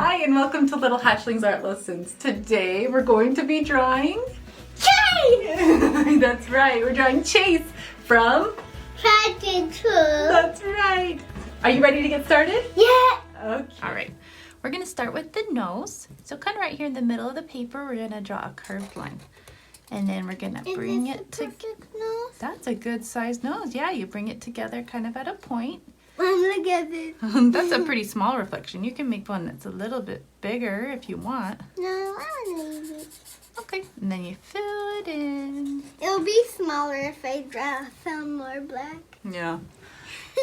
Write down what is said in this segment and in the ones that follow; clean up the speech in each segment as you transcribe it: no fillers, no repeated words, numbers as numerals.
Hi and welcome to Little Hatchlings Art Lessons. Today we're going to be drawing Chase! That's right, we're drawing Chase from Hatchlings. That's right. Are you ready to get started? Yeah. Okay. All right, we're going to start with the nose. So kind of right here in the middle of the paper, we're going to draw a curved line. And then we're going to bring it to... Nose? That's a good sized nose. Yeah, you bring it together kind of at a point. Look at this. That's a pretty small reflection. You can make one that's a little bit bigger if you want. No, I don't need it. Okay, and then you fill it in. It'll be smaller if I draw some more black. Yeah.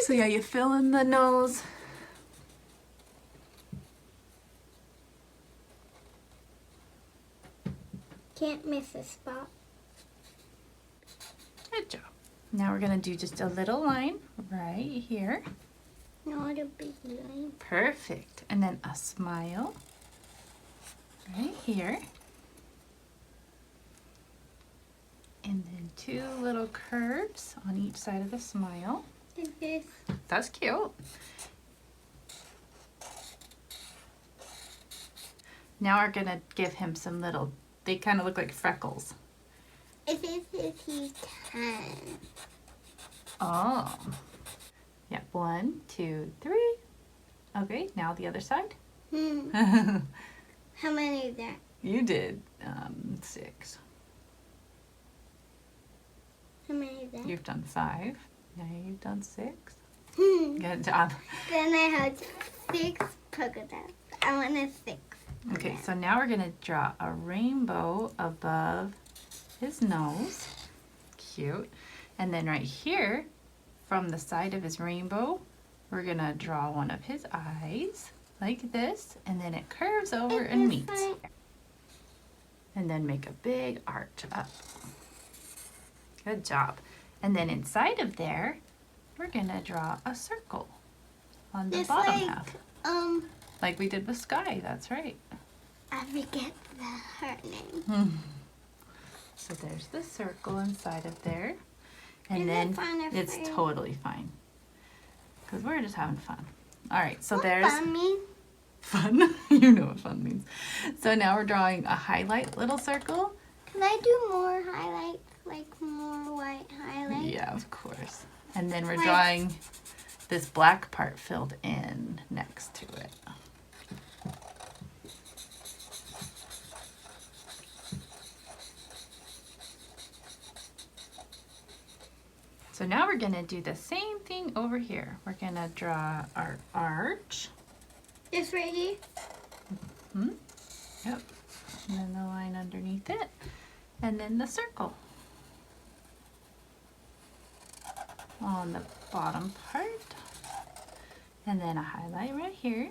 So yeah, you fill in the nose. Can't miss a spot. Good job. Now we're gonna do just a little line right here. Not a big line. Perfect. And then a smile right here. And then two little curves on each side of the smile. Like this. That's cute. Now we're gonna give him some little, they kind of look like freckles. If he's 10. Oh. Yeah, 1, 2, 3. Okay, now the other side. How many is that? You did 6. How many is that? You've done 5. Now you've done 6. Good job. Then I have 6 polka dots. I want a 6. Okay, so now we're gonna draw a rainbow above his nose. Cute. And then right here, from the side of his rainbow, we're gonna draw one of his eyes like this, and then it curves over and meets. And then make a big arch up. Good job. And then inside of there, we're gonna draw a circle on the bottom half. Like we did with Sky, that's right. I forget her name. So there's the circle inside of there. And Is then it fun or it's free? totally fine. Because we're just having fun. All right, so What there's fun mean? fun. You know what fun means. So now we're drawing a highlight little circle. Can I do more highlights? Like more white highlights? Yeah, of course. And then we're Like- drawing this black part filled in next to it. So now we're gonna do the same thing over here. We're gonna draw our arch. This right here? Yep. And then the line underneath it. And then the circle on the bottom part. And then a highlight right here.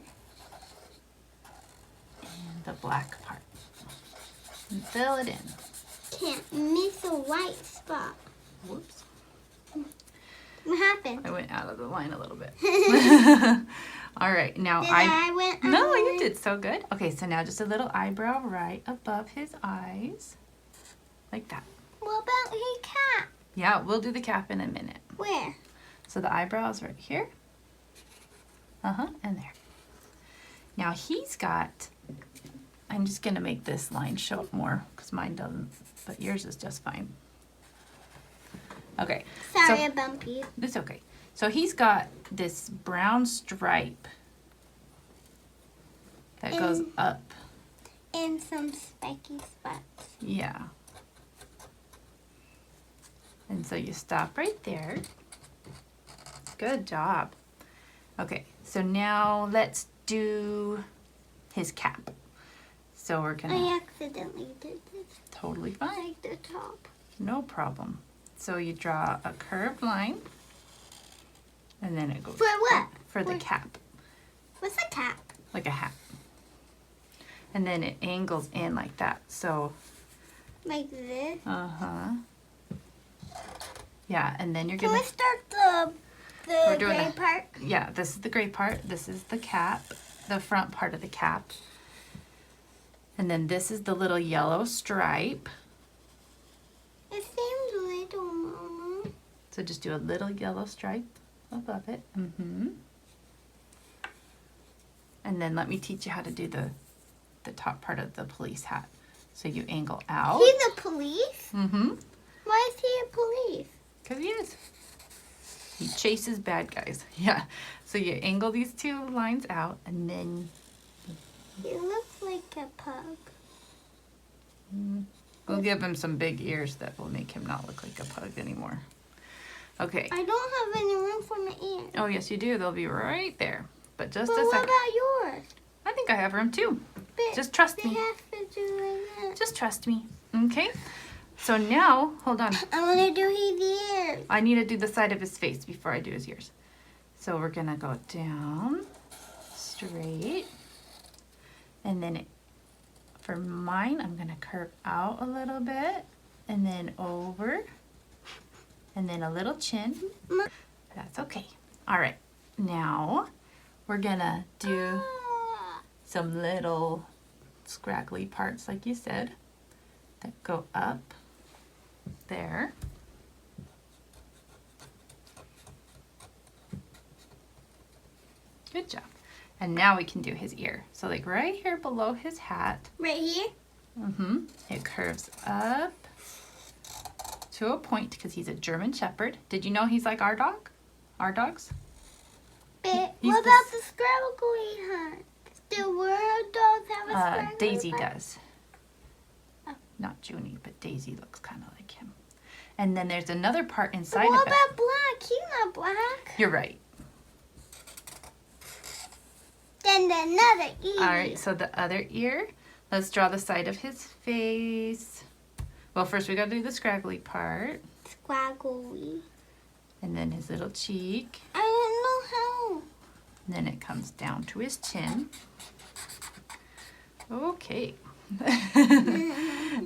And the black part. And fill it in. Can't miss a white spot. Whoops. What happened? I went out of the line a little bit. All right, now I went out No, of you line? did so good. Okay, so now just a little eyebrow right above his eyes. Like that. What about his cap? Yeah, we'll do the cap in a minute. Where? So the eyebrow is right here. And there. Now he's got, I'm just gonna make this line show up more because mine doesn't, but yours is just fine. Okay. Sorry, so, I bumped you. It's okay. So he's got this brown stripe that goes up. And some spiky spots. Yeah. And so you stop right there. Good job. Okay, so now let's do his cap. So we're gonna... I accidentally did this. Totally fine. Like the top. No problem. So you draw a curved line. And then it goes... For what? For the cap. What's a cap? Like a hat. And then it angles in like that. So... Like this? Yeah, and then you're Can gonna... we start the doing gray a- part? Yeah, this is the gray part. This is the cap, the front part of the cap. And then this is the little yellow stripe. It seems little, Mama. So just do a little yellow stripe above it. And then let me teach you how to do the top part of the police hat. So you angle out. He's a police? Mm-hmm. Why is he a police? Because he is. He chases bad guys. Yeah. So you angle these two lines out and then... He looks like a pug. We'll give him some big ears that will make him not look like a pug anymore. Okay. I don't have any room for my ears. Oh, yes, you do. They'll be right there. But just But a what second. about yours? I think I have room too. But Just trust they me. have to do like that. Just trust me. Okay. So now, hold on. I want to do his ears. I need to do the side of his face before I do his ears. So we're going to go down, straight. And then for mine, I'm going to curve out a little bit. And then over. And then a little chin. That's okay. All right. Now, we're going to do some little scraggly parts, like you said, that go up there. Good job. And now we can do his ear. So like right here below his hat. Right here? Mm-hmm. It curves up to a point because he's a German Shepherd. Did you know he's like our dog? Our dogs? But He's what the about the scraggly hunt? Do world dogs have a scraggly Daisy hunt? does. Not Junie, but Daisy looks kind of like him. And then there's another part But inside what of it. about black? He's not black. You're right. Then another ear. All right, so the other ear. Let's draw the side of his face. Well, first we got to do the scraggly part. Scraggly. And then his little cheek. I don't know And then it comes down to his chin. Okay.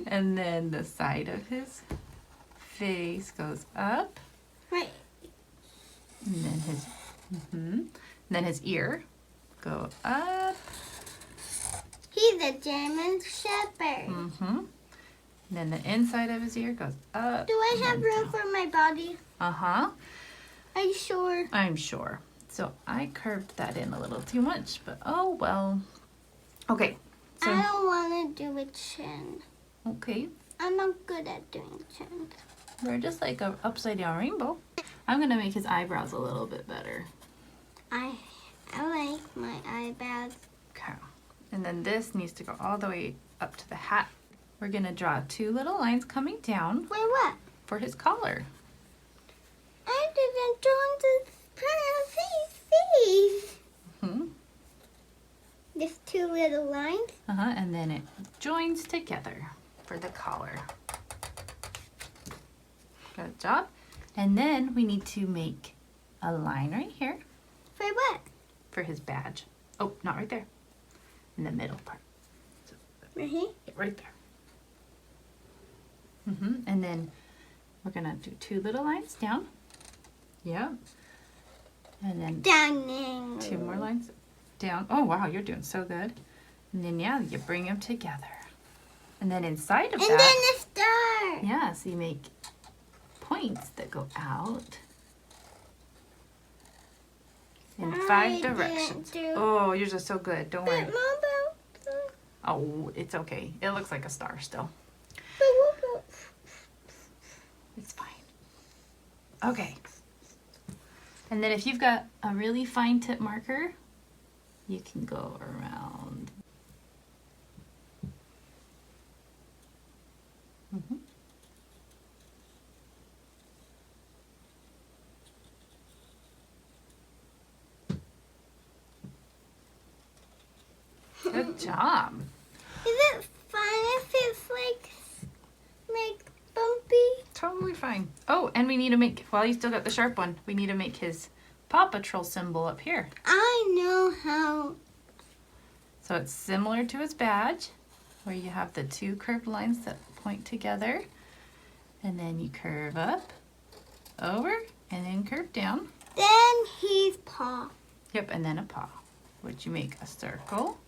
And then the side of his face goes up. how. Right. And then his, and then his ear go up. He's a German Shepherd. And then the inside of his ear goes up. Do I and have then room down. for my body? Uh-huh. Are you sure? I'm sure. So I curved that in a little too much, but oh well. Okay. So I don't want to do a chin. okay. I'm not good at doing chins. We're just like a upside down rainbow. I'm gonna make his eyebrows a little bit better. I like my eyebrows. Okay. And then this needs to go all the way up to the hat. We're gonna draw two little lines coming down Wait, what? for his collar. I didn't draw the face. Hmm. Just two little lines. And then it joins together for the collar. Good job. And then we need to make a line right here For what? for his badge. Oh, not right there. In the middle part. So, Right here? right there. And then we're gonna do two little lines down. Yep. And then Down. two more lines down. Oh wow, you're doing so good. And then yeah, you bring them together. And then inside of And that, then the star. yeah, so you make points that go out in I 5 didn't directions. do- Oh, yours are so good. Don't worry. But Mom, Oh, it's okay. It looks like a star still. It's fine. Okay. And then if you've got a really fine tip marker, you can go around. Good job. Is it fun if it's like bumpy? Totally fine. Oh, and we need to make, well, you still got the sharp one. We need to make his Paw Patrol symbol up here. I know how. So it's similar to his badge, where you have the two curved lines that point together. And then you curve up, over, and then curve down. Then he's paw. Yep, and then a paw, which you make a circle.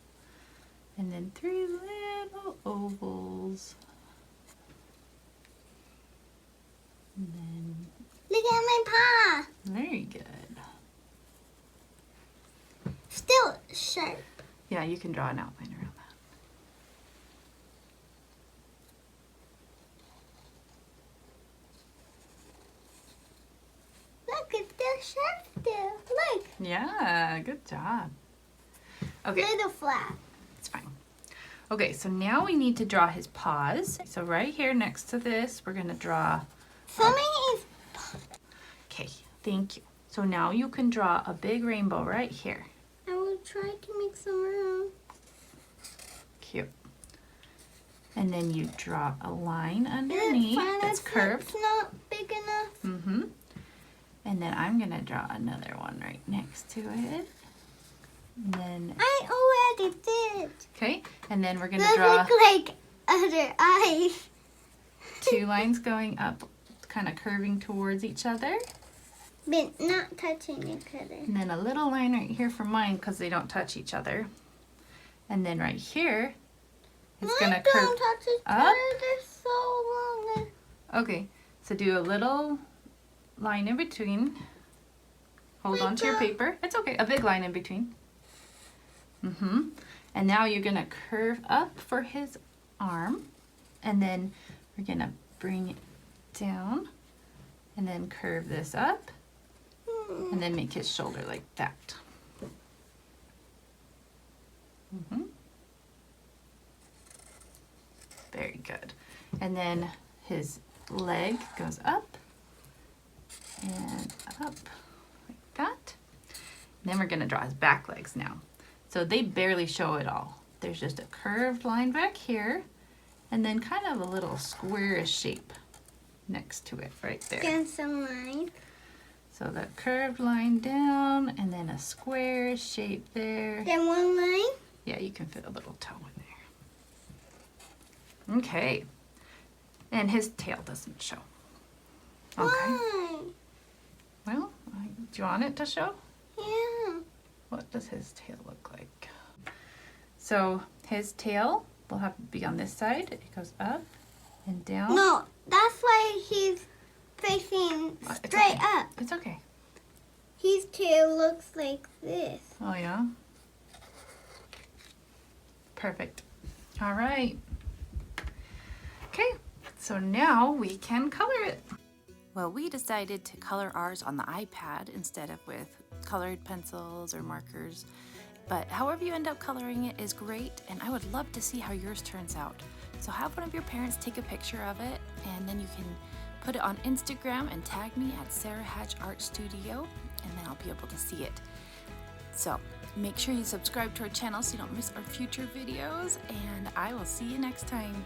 And then 3 little ovals. And then, Look at my paw. very good. Still sharp. Yeah, you can draw an outline around that. Look, it's still sharp there. Look. Yeah, good job. Okay, Little flat. it's fine. Okay, so now we need to draw his paws. So right here next to this, we're gonna draw. Something is. Okay, thank you. So now you can draw a big rainbow right here. I will try to make some room. Cute. And then you draw a line underneath that's curved. It's not big enough. Mm-hmm. And then I'm gonna draw another one right next to it. And then, I already did. okay, and then we're gonna Those draw look like other eyes. 2 lines going up, kind of curving towards each other. But not touching each other. And then a little line right here for mine because they don't touch each other. And then right here, it's gonna curve don't touch each up. other. They're so long. Okay, so do a little line in between. Hold on to your paper. It's okay, a big line in between. Mm-hmm. And now you're gonna curve up for his arm. And then we're gonna bring it down. And then curve this up. And then make his shoulder like that. Mm-hmm. Very good. And then his leg goes up and up like that. And then we're gonna draw his back legs now. So they barely show it all. There's just a curved line back here and then kind of a little squarish shape next to it right there. Again, some line. So that curved line down and then a square shape there. Then one line. Yeah, you can fit a little toe in there. Okay. And his tail doesn't show. Okay. Why? Well, do you want it to show? Yeah. What does his tail look like? So his tail will have to be on this side. It goes up and down. No, that's why he's facing It's straight okay. up. It's okay. His tail looks like this. Oh, yeah? Perfect. All right. Okay, so now we can color it. Well, we decided to color ours on the iPad instead of with colored pencils or markers. But however you end up coloring it is great, and I would love to see how yours turns out. So have one of your parents take a picture of it, and then you can put it on Instagram and tag me at Sarah Hatch Art Studio, and then I'll be able to see it. So make sure you subscribe to our channel so you don't miss our future videos, and I will see you next time.